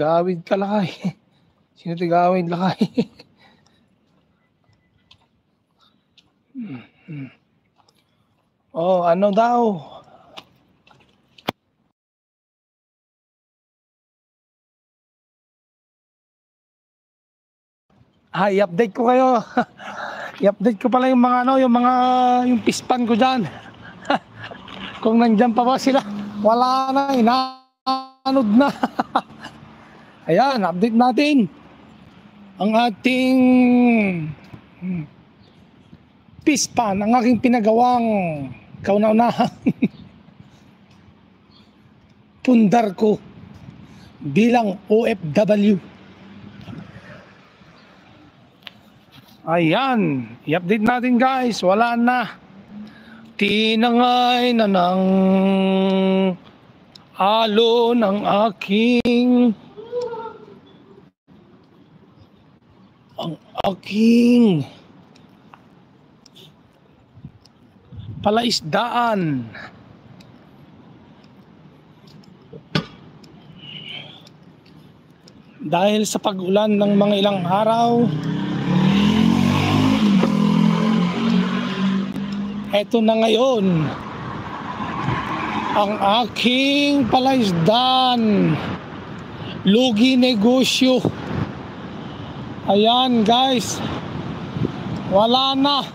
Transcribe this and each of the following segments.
Tigawid ka lakay. Sino tigawid lakay? Oh, ano daw? I-update ko kayo. I-update ko pala yung mga yung pispan ko diyan. Kung nandiyan pa ba sila? Wala na, inaanod na. Ayan, update natin ang ating pispan, ang aking pinagawang kauna-unahang pundar ko bilang OFW. Ayan, i-update natin guys, wala na. Tinangay na ng alon ng aking palaisdaan. Dahil sa pag-ulan ng mga ilang araw, eto na ngayon ang aking palaisdaan, lugi negosyo. Ayan guys, wala na,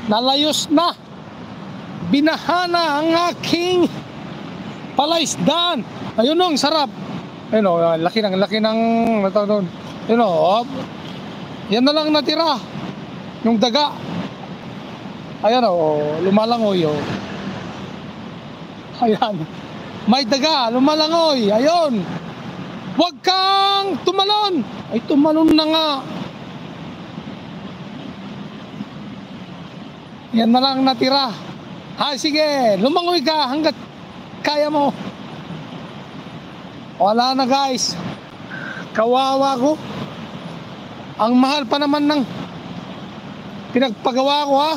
nalayos na, binahana ang aking palaisdaan. Ayun o, ang sarap. Ayun o, laki ng ayun o, yan na lang natira, yung daga. Ayan o, lumalangoy o. Ayan, may daga, lumalangoy. Ayun, huwag kang tumalon. Ay, tumalon na nga. Yan na lang natira. Sige, lumangoy ka hanggat kaya mo. Wala na guys, kawawa ko. Ang mahal pa naman ng pinagpagawa ko ha.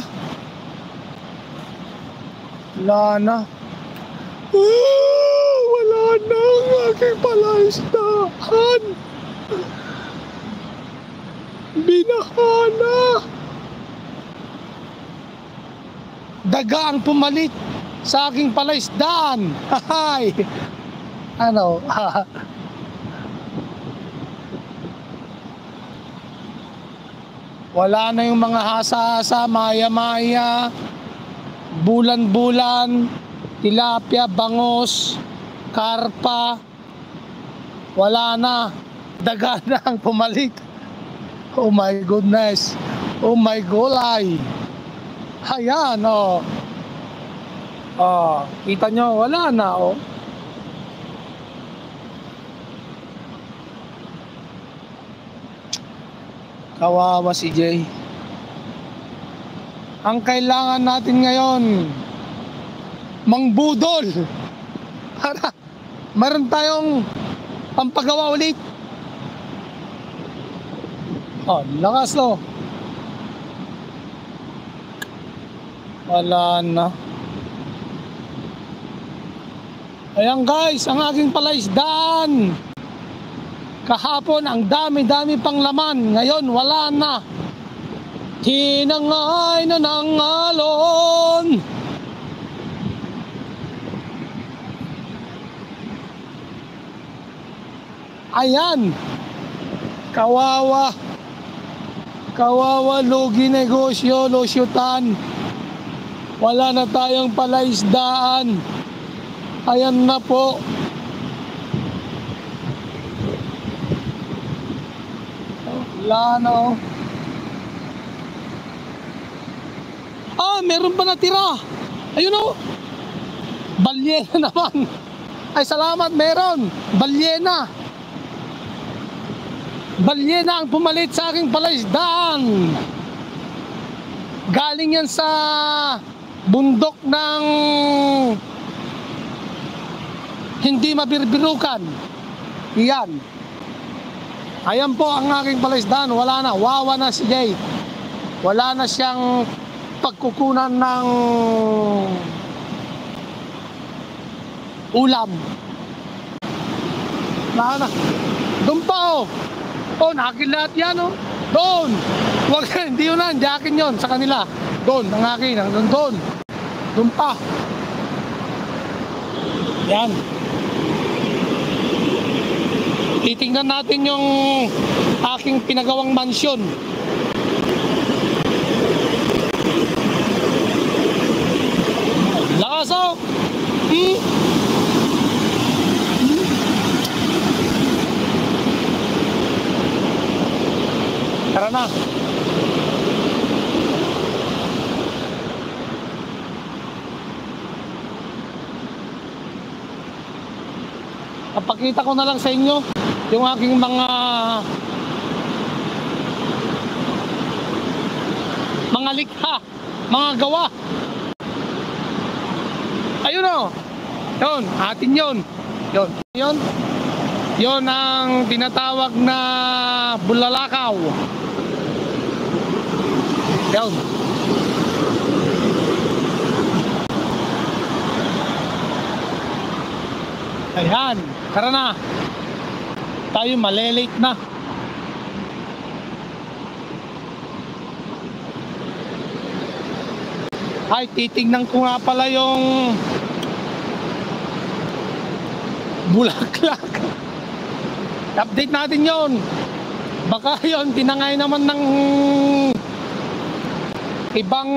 Wala na. Wala na ang aking palaisdaan. Binahana. Daga ang pumalit sa aking palaisdaan. Hay. Ano? Wala na yung mga hasa-hasa, maya-maya, bulan-bulan, tilapia, bangos, karpa. Wala na. Daga na ang pumalit. Oh my goodness. Oh my golay. Ayan oh. Oh, kita nyo, wala na oh. Kawawa si Jay. Ang kailangan natin ngayon, mangbudol para meron tayong pampagawa ulit. Oh, lakas no. Wala na. Ayan guys, ang aking palaisdaan. Kahapon ang dami-dami pang laman. Ngayon wala na. Tinangay na ng alon. Ayan. Kawawa. Kawawa, lugi negosyo, losyutan. Wala na tayong palaisdaan. Ayan na po. Wala na oh. Meron pa natira. Ayun oh. Balyena naman. Ay salamat, meron. Balyena. Balyena ang pumalit sa aking palaisdaan. Galing yan sa bundok ng hindi mabirbirukan. Yan. Ayan po ang aking palaisdaan. Wala na, wawa na si Jay. Wala na siyang pagkukunan ng ulam. Wala na. Doon pa, oh. Oh, nakin lahat yan, oh. Doon. Huwag, hindi yun na, hindi akin yun sa kanila. Doon, ang akin, hanggang doon. Doon pa. Yan. Titingnan natin yung aking pinagawang mansyon. Lakas, oh. Tara na. Papakita ko na lang sa inyo yung aking mga likha, mga gawa. Ayun, oh. Yun, atin yun. Yun. Yun ang tinatawag na bulalakaw. Yun. Ayan, tara na. Tayo malelate na. Ay, titignan ko nga pala yung bulaklak. Update natin yon. Baka yon tinangay naman ng ibang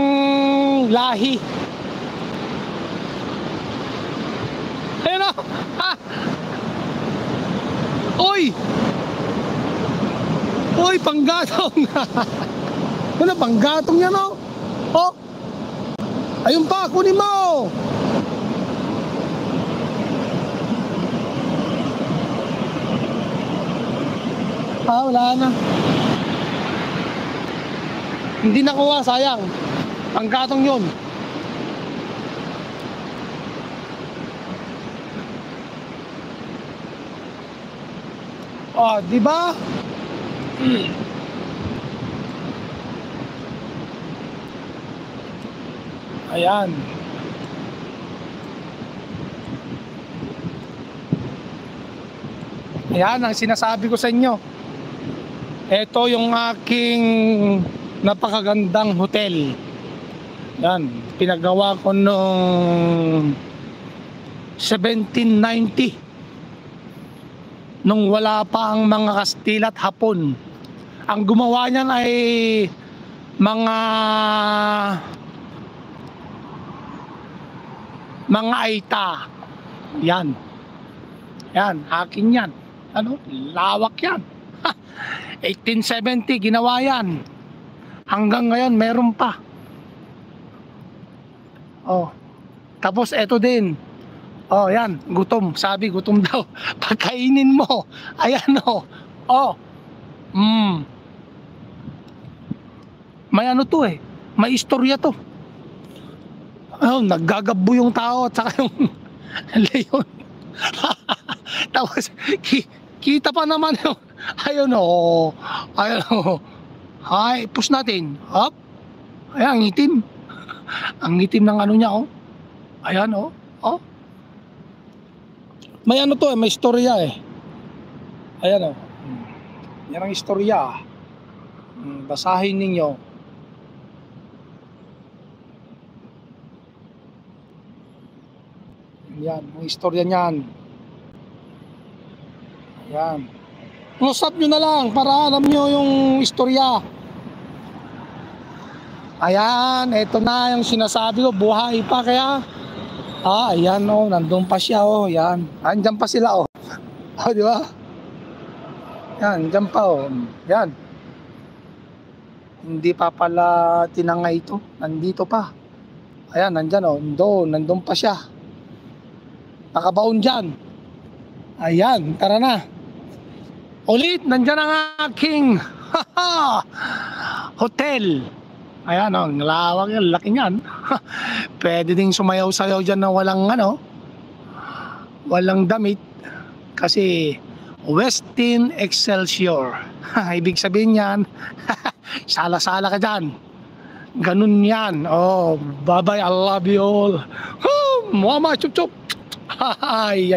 lahi. Ayun, oh. Ah. Uy, panggatong. Ano, panggatong yan, oh. Oh, ayun pa, kunin mo. Wala na. Hindi nakuha, sayang. Panggatong yun. Oh, di ba? Ayan. Ayan ang sinasabi ko sa inyo. Ito yung aking napakagandang hotel. Yan, pinagawa ko noong 1790. Nung wala pa ang mga Kastila at Hapon. Ang gumawa niyan ay mga Aita. Yan. Yan, akin yan. Ano? Lawak yan. 1870 ginawa yan. Hanggang ngayon meron pa. Oh. Tapos eto din. Oh, yan, gutom. Sabi gutom daw. Pagkainin mo. Ayan, oh. Oh. May ano to eh. May istorya to. Oh, naggagabo yung tao at saka yung leon. Tapos kita pa naman yung ayun, oh. Ayun, oh. Ay, push natin. Up. Ayan, ang itim. Ang itim ng ano niya, oh. Ayan, oh. Oh. May ano to eh, may istorya eh. Ayan, oh. Yan ang istorya. Basahin ninyo. Yan, ang istorya niyan. Ayan. Usap nyo na lang para alam nyo yung istorya. Ayan, eto na yung sinasabi ko, buhay pa kaya. Ayan, oh, nandun pa siya, oh, yan. Andyan pa sila, oh. Oh, di ba? Yan, andyan pa, oh. Yan. Hindi pa pala tinangay ito. Nandito pa. Ayan, nandyan, oh. Nandun pa siya. Nakabaon dyan. Ayan, tara na. Ulit, nandyan ang aking hotel. Ayan, oh, lawak yan, laki niyan. Pwede ding sumayaw-sayaw dyan na walang damit. Kasi Westin Excelsior. Ibig sabihin yan, sala-sala ka dyan. Ganun yan. Oh, bye-bye, I love you all. Mama, chup-chup. Ay.